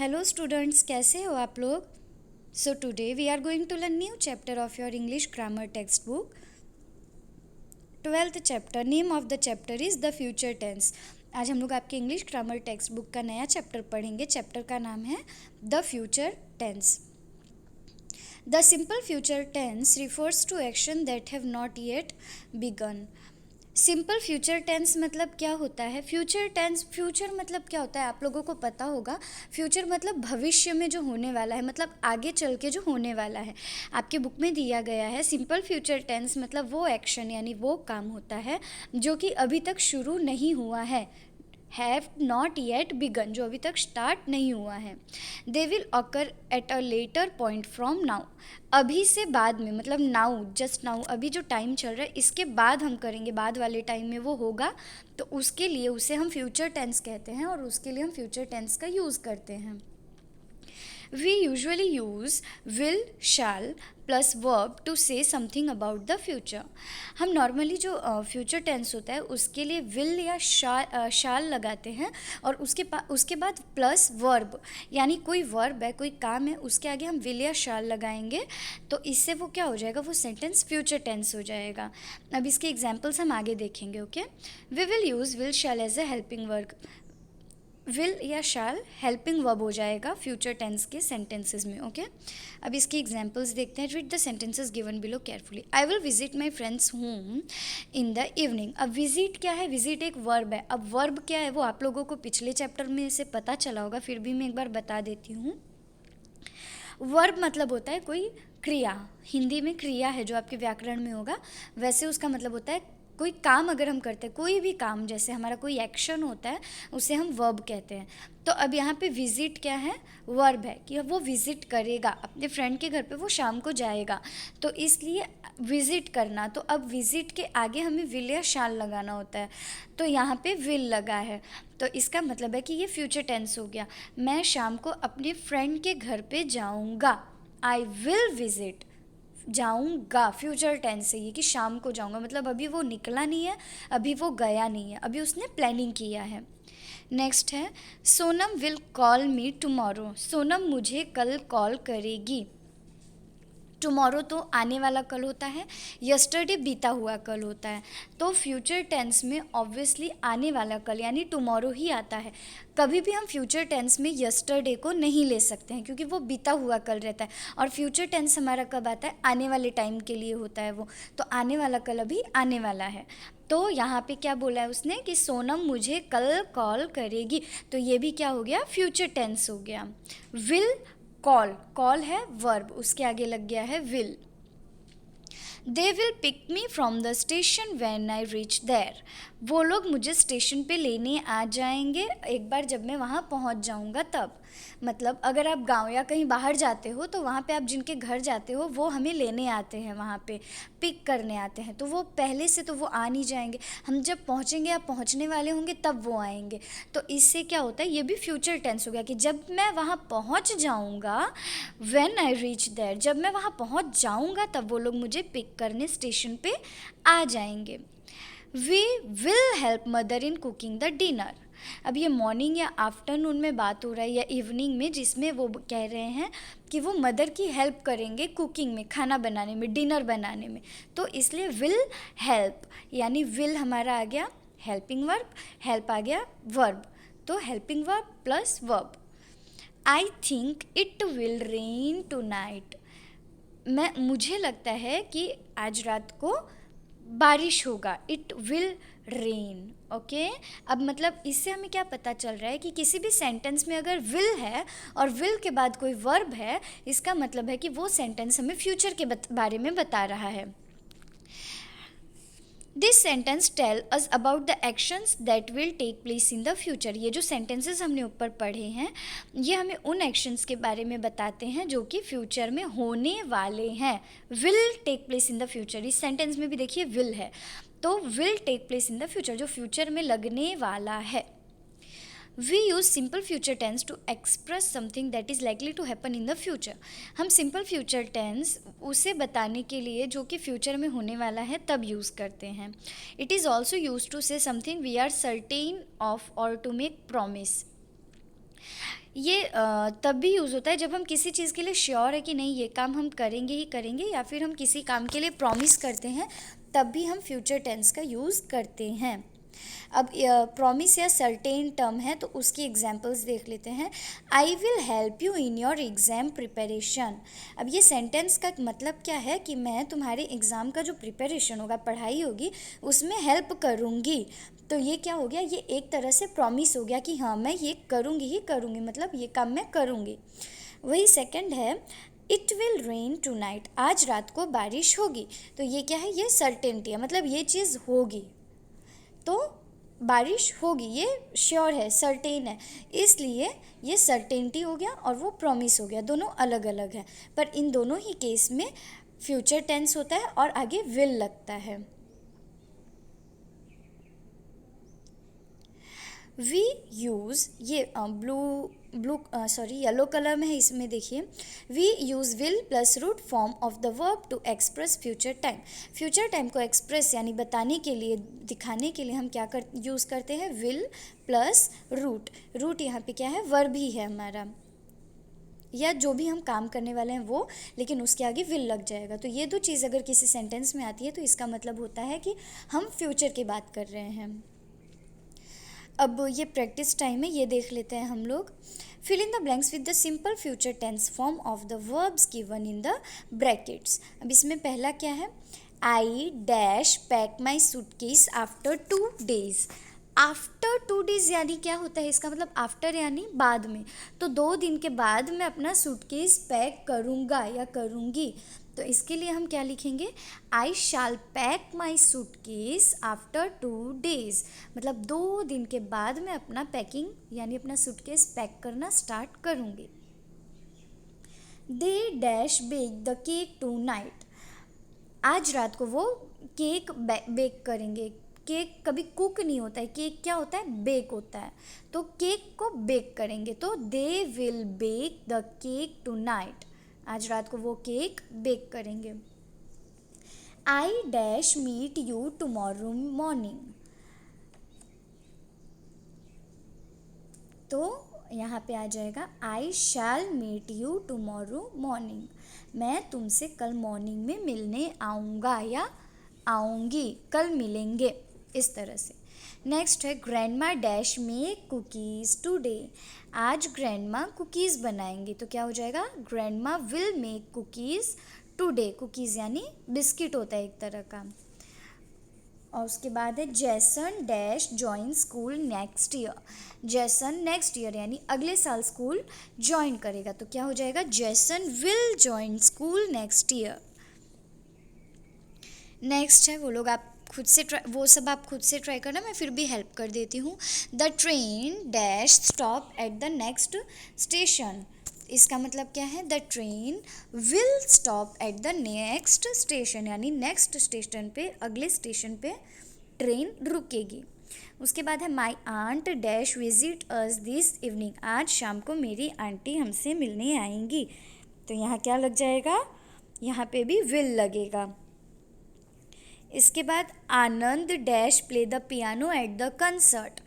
Hello students, कैसे हो आप लोग। So today we are going to learn new chapter of your English grammar text book. 12th chapter, name of the chapter is the future tense. आज हम लोग आपके English grammar text book का नया चैप्टर पढ़ेंगे। चैप्टर का नाम है the future tense. The simple future tense refers to action that have not yet begun. Simple future tense मतलब क्या होता है। फ्यूचर टेंस, फ्यूचर मतलब क्या होता है आप लोगों को पता होगा। फ्यूचर मतलब भविष्य में जो होने वाला है, मतलब आगे चल के जो होने वाला है। आपके बुक में दिया गया है सिंपल फ्यूचर टेंस मतलब वो एक्शन यानी वो काम होता है जो कि अभी तक शुरू नहीं हुआ है, हैव नॉट येट बिगन, जो अभी तक स्टार्ट नहीं हुआ है। They will occur at a later point from now, अभी से बाद में, मतलब नाउ, जस्ट नाउ, अभी जो टाइम चल रहा है इसके बाद हम करेंगे, बाद वाले टाइम में वो होगा, तो उसके लिए उसे हम फ्यूचर टेंस कहते हैं और उसके लिए हम फ्यूचर टेंस का यूज़ करते हैं। We usually use will, shall plus verb to say something about the future. हम नॉर्मली जो फ्यूचर टेंस होता है उसके लिए will या shall लगाते हैं और उसके बाद प्लस वर्ब, यानी कोई वर्ब है, कोई काम है, उसके आगे हम will या shall लगाएंगे तो इससे वो क्या हो जाएगा, वो सेंटेंस फ्यूचर टेंस हो जाएगा। अब इसके एग्जाम्पल्स हम आगे देखेंगे। Okay, we will use will shall as a helping verb. Will या शैल हेल्पिंग वर्ब हो जाएगा फ्यूचर टेंस के सेंटेंसेस में। ओके, अब इसकी एग्जांपल्स देखते हैं। Read the sentences given below carefully. I will visit my friends home in the evening. अब विजिट क्या है, विजिट एक वर्ब है। अब वर्ब क्या है वो आप लोगों को पिछले चैप्टर में से पता चला होगा, फिर भी मैं एक बार बता देती हूँ। वर्ब मतलब होता है कोई क्रिया, हिंदी में क्रिया है जो आपके व्याकरण में होगा, वैसे उसका मतलब होता है कोई काम अगर हम करते हैं, कोई भी काम, जैसे हमारा कोई एक्शन होता है उसे हम वर्ब कहते हैं। तो अब यहाँ पे विजिट क्या है, वर्ब है कि वो विजिट करेगा अपने फ्रेंड के घर पे, वो शाम को जाएगा, तो इसलिए विजिट करना। तो अब विजिट के आगे हमें विल या शाल लगाना होता है, तो यहाँ पे विल लगा है, तो इसका मतलब है कि ये फ्यूचर टेंस हो गया। मैं शाम को अपने फ्रेंड के घर पे जाऊँगा, आई विल विजिट, जाऊँगा फ्यूचर टेंस है ये कि शाम को जाऊँगा, मतलब अभी वो निकला नहीं है, अभी वो गया नहीं है, अभी उसने प्लानिंग किया है। नेक्स्ट है Sonam will call me tomorrow. Sonam मुझे कल कॉल करेगी। टुमारो तो आने वाला कल होता है, यस्टरडे बीता हुआ कल होता है, तो फ्यूचर टेंस में ऑब्वियसली आने वाला कल यानी टुमारो ही आता है। कभी भी हम फ्यूचर टेंस में यस्टरडे को नहीं ले सकते हैं क्योंकि वो बीता हुआ कल रहता है, और फ्यूचर टेंस हमारा कब आता है, आने वाले टाइम के लिए होता है वो, तो आने वाला कल अभी आने वाला है। तो यहाँ पे क्या बोला है उसने कि सोनम मुझे कल कॉल करेगी, तो ये भी क्या हो गया, फ्यूचर टेंस हो गया। विल कॉल, कॉल है वर्ब, उसके आगे लग गया है will. They will pick me from the station when I reach there. वो लोग मुझे स्टेशन पे लेने आ जाएंगे एक बार जब मैं वहाँ पहुँच जाऊँगा तब। मतलब अगर आप गांव या कहीं बाहर जाते हो तो वहाँ पे आप जिनके घर जाते हो वो हमें लेने आते हैं, वहाँ पे पिक करने आते हैं, तो वो पहले से तो वो आ नहीं जाएंगे, हम जब पहुँचेंगे या पहुँचने वाले होंगे तब वो आएंगे। तो इससे क्या होता है, ये भी फ्यूचर टेंस हो गया कि जब मैं वहाँ पहुँच जाऊँगा, व्हेन आई रीच देयर, जब मैं वहाँ पहुँच जाऊँगा तब वो लोग मुझे पिक करने स्टेशन पे आ जाएंगे। We will help mother in cooking the dinner. अब ये मॉर्निंग या आफ्टरनून में बात हो रहा है या इवनिंग में, जिसमें वो कह रहे हैं कि वो मदर की हेल्प करेंगे कुकिंग में, खाना बनाने में, डिनर बनाने में, तो इसलिए विल हेल्प यानी विल हमारा आ गया हेल्पिंग वर्ब, हेल्प आ गया वर्ब, तो helping verb plus verb. I think it will rain tonight. मुझे लगता है कि आज रात को बारिश होगा, इट विल रेन। ओके, अब मतलब इससे हमें क्या पता चल रहा है कि किसी भी सेंटेंस में अगर विल है और विल के बाद कोई वर्ब है, इसका मतलब है कि वो सेंटेंस हमें फ्यूचर के बारे में बता रहा है। This sentence tell us about the actions that will take place in the future. ये जो सेंटेंसेस हमने ऊपर पढ़े हैं ये हमें उन एक्शंस के बारे में बताते हैं जो कि फ्यूचर में होने वाले हैं। Will take place in the future, इस सेंटेंस में भी देखिए विल है, तो will take place in the future, जो फ्यूचर में लगने वाला है। We use simple future tense to express something that is likely to happen in the future. हम सिंपल फ्यूचर टेंस उसे बताने के लिए जो कि फ्यूचर में होने वाला है तब यूज़ करते हैं। It is also use to say something we are certain of और टू मेक प्रॉमिस। ये तब भी यूज़ होता है जब हम किसी चीज़ के लिए श्योर है कि नहीं ये काम हम करेंगे ही करेंगे, या फिर हम किसी काम के लिए प्रॉमिस करते हैं, तब भी हम फ्यूचर टेंस का यूज़ करते हैं। अब प्रॉमिस या सर्टेन टर्म है तो उसकी एग्जांपल्स देख लेते हैं। I will help you in your exam preparation. अब ये सेंटेंस का मतलब क्या है कि मैं तुम्हारे एग्ज़ाम का जो प्रिपरेशन होगा, पढ़ाई होगी, उसमें हेल्प करूँगी। तो ये क्या हो गया, ये एक तरह से प्रॉमिस हो गया कि हाँ मैं ये करूँगी ही करूँगी, मतलब ये काम मैं करूँगी। वही सेकंड है, it will rain tonight, आज रात को बारिश होगी। तो ये क्या है, ये सर्टेनिटी है, मतलब ये चीज़ होगी, तो बारिश होगी, ये श्योर है, सर्टेन है, इसलिए ये सर्टेनिटी हो गया और वो प्रॉमिस हो गया। दोनों अलग अलग है, पर इन दोनों ही केस में फ्यूचर टेंस होता है और आगे विल लगता है। वी यूज़, ये येलो कलर में है, इसमें देखिए, we use will plus root form of the verb to express future time. Future time को एक्सप्रेस यानी बताने के लिए, दिखाने के लिए हम क्या यूज़ करते हैं, विल प्लस रूट। रूट यहाँ पे क्या है, वर्ब ही है हमारा, या जो भी हम काम करने वाले हैं वो, लेकिन उसके आगे विल लग जाएगा। तो ये दो चीज़ अगर किसी सेंटेंस में आती है तो इसका मतलब होता है कि हम फ्यूचर की बात कर रहे हैं। अब ये प्रैक्टिस टाइम है, ये देख लेते हैं हम लोग। Fill in the blanks with the simple future tense form of the verbs given in the brackets. अब इसमें पहला क्या है, I dash pack my suitcase after 2 days। After 2 days यानी क्या होता है, इसका मतलब आफ्टर यानी बाद में, तो 2 दिन के बाद मैं अपना सूटकेस पैक करूँगा या करूँगी। तो इसके लिए हम क्या लिखेंगे, I shall pack my suitcase after 2 days, मतलब 2 दिन के बाद मैं अपना पैकिंग यानी अपना सूटकेस पैक करना स्टार्ट करूँगी। They dash bake the cake tonight, आज रात को वो केक बेक करेंगे। केक कभी कुक नहीं होता है, केक क्या होता है, बेक होता है, तो केक को बेक करेंगे, तो they will bake the cake tonight, आज रात को वो केक बेक करेंगे। I dash meet you tomorrow morning, तो यहाँ पे आ जाएगा I shall meet you tomorrow morning, मैं तुमसे कल मॉर्निंग में मिलने आऊँगा या आऊँगी, कल मिलेंगे, इस तरह से। नेक्स्ट है grandma dash make cookies today, आज ग्रैंडमा कुकीज़ बनाएंगी, तो क्या हो जाएगा, grandma will make cookies today, cookies यानी बिस्किट होता है एक तरह का। और उसके बाद है जैसन dash join school next year, जैसन नेक्स्ट ईयर यानी अगले साल स्कूल ज्वाइन करेगा, तो क्या हो जाएगा, जैसन will join school next year. Next है, वो लोग आप खुद से वो सब आप खुद से ट्राई करना, मैं फिर भी हेल्प कर देती हूँ। The train dash stop at the next station, इसका मतलब क्या है, the train will stop at the next station, यानी नेक्स्ट स्टेशन पे, अगले स्टेशन पे ट्रेन रुकेगी। उसके बाद है my aunt dash visit us this evening, आज शाम को मेरी आंटी हमसे मिलने आएंगी, तो यहाँ क्या लग जाएगा, यहाँ पे भी विल लगेगा। इसके बाद Anand dash play the piano at the concert,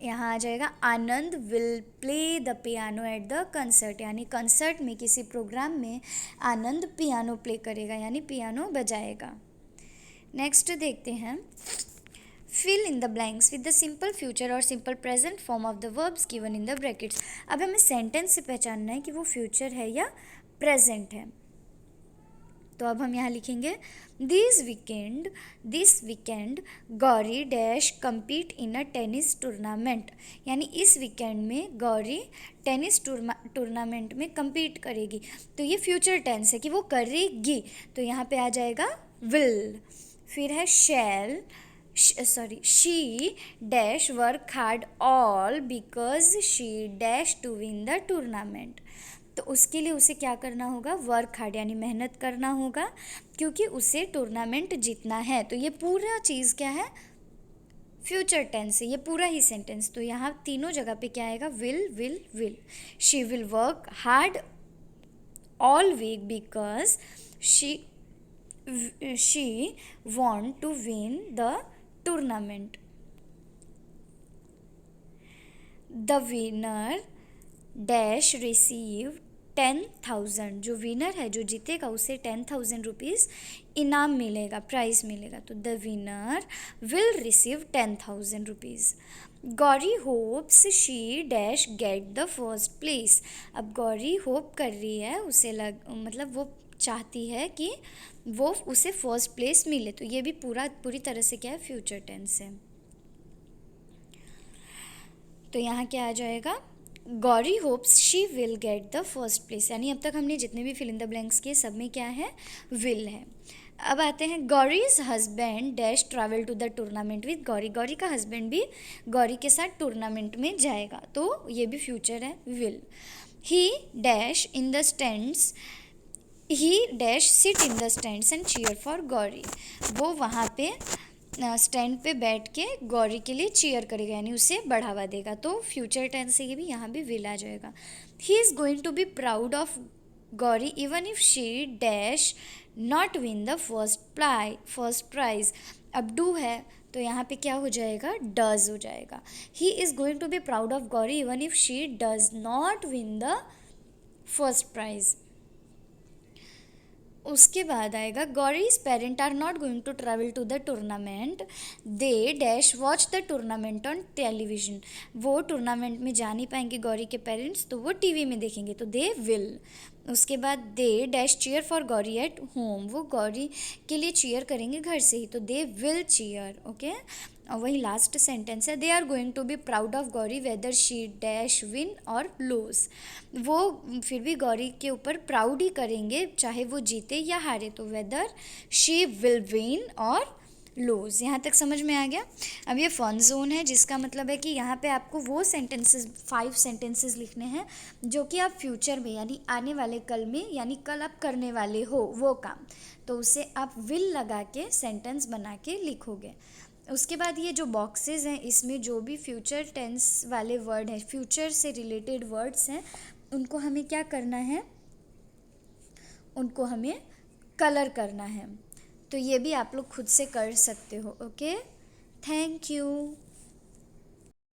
यहाँ आ जाएगा Anand will play the piano at the concert, यानी कंसर्ट में, किसी प्रोग्राम में आनंद पियानो प्ले करेगा यानी पियानो बजाएगा। नेक्स्ट देखते हैं, fill in the blanks with the simple future और simple present form of the verbs given in the brackets. अब हमें सेंटेंस से पहचानना है कि वो फ्यूचर है या प्रेजेंट है, तो अब हम यहाँ लिखेंगे this weekend Gauri dash compete in a tennis tournament, यानी इस वीकेंड में गौरी टेनिस टूर्नामेंट में कम्पीट करेगी, तो ये फ्यूचर टेंस है कि वो करेगी, तो यहाँ पे आ जाएगा विल। फिर है she dash work hard all because she dash to win the tournament, तो उसके लिए उसे क्या करना होगा, वर्क हार्ड यानी मेहनत करना होगा, क्योंकि उसे टूर्नामेंट जीतना है। तो ये पूरा चीज़ क्या है, फ्यूचर टेंस है, ये पूरा ही सेंटेंस। तो यहाँ तीनों जगह पे क्या आएगा, will will will. She will work hard all week because she want to win the tournament. The winner dash receive 10,000, जो विनर है, जो जीतेगा, उसे 10,000 रुपीज़ इनाम मिलेगा, प्राइज मिलेगा। तो the winner will receive 10,000 rupees. Gauri hopes she dash get the first place. अब गौरी होप कर रही है, उसे मतलब वो चाहती है कि वो उसे फर्स्ट प्लेस मिले। तो ये भी पूरी तरह से क्या है, फ्यूचर टेंस है। तो यहाँ क्या आ जाएगा, Gauri hopes she will get the first place, यानी अब तक हमने जितने भी फिल इन द ब्लैंक्स किए सब में क्या है, विल है। अब आते हैं, Gauri's husband dash travel to the tournament with Gauri. Gauri का हस्बैंड भी गौरी के साथ टूर्नामेंट में जाएगा, तो ये भी फ्यूचर है, will. He dash in the stands, he dash sit in the stands and cheer for Gauri. वो वहाँ पे स्टैंड पे बैठ के गौरी के लिए चीयर करेगा, यानी उसे बढ़ावा देगा। तो फ्यूचर टेंस से ये भी यहाँ भी विल आ जाएगा। He is going to be proud of Gauri even if she dash not win the first prize. अब डू है तो यहाँ पे क्या हो जाएगा, डज हो जाएगा। He is going to be proud of Gauri even if she does not win the first prize. उसके बाद आएगा, Gauri's parent are not going to travel to the tournament, they dash watch the tournament on television. वो tournament में जा नहीं पाएंगे गौरी के parents, तो वो टीवी में देखेंगे, तो दे विल। उसके बाद they dash cheer for Gauri at home, वो गौरी के लिए चीयर करेंगे घर से ही, तो दे विल चीयर। ओके, और वही लास्ट सेंटेंस है, they are going to be proud of Gauri whether she dash win और लूज। वो फिर भी गौरी के ऊपर प्राउड ही करेंगे चाहे वो जीते या हारे, तो वेदर शी विल विन और लूज। यहाँ तक समझ में आ गया। अब ये फन जोन है, जिसका मतलब है कि यहाँ पे आपको वो सेंटेंसेस 5 सेंटेंसेस लिखने हैं जो कि आप फ्यूचर में यानी आने वाले कल में, यानी कल आप करने वाले हो वो काम, तो उसे आप विल लगा के सेंटेंस बना के लिखोगे। उसके बाद ये जो बॉक्सेस हैं, इसमें जो भी फ्यूचर टेंस वाले वर्ड हैं, फ्यूचर से रिलेटेड वर्ड्स हैं, उनको हमें क्या करना है, उनको हमें कलर करना है। तो ये भी आप लोग खुद से कर सकते हो। Okay, thank you.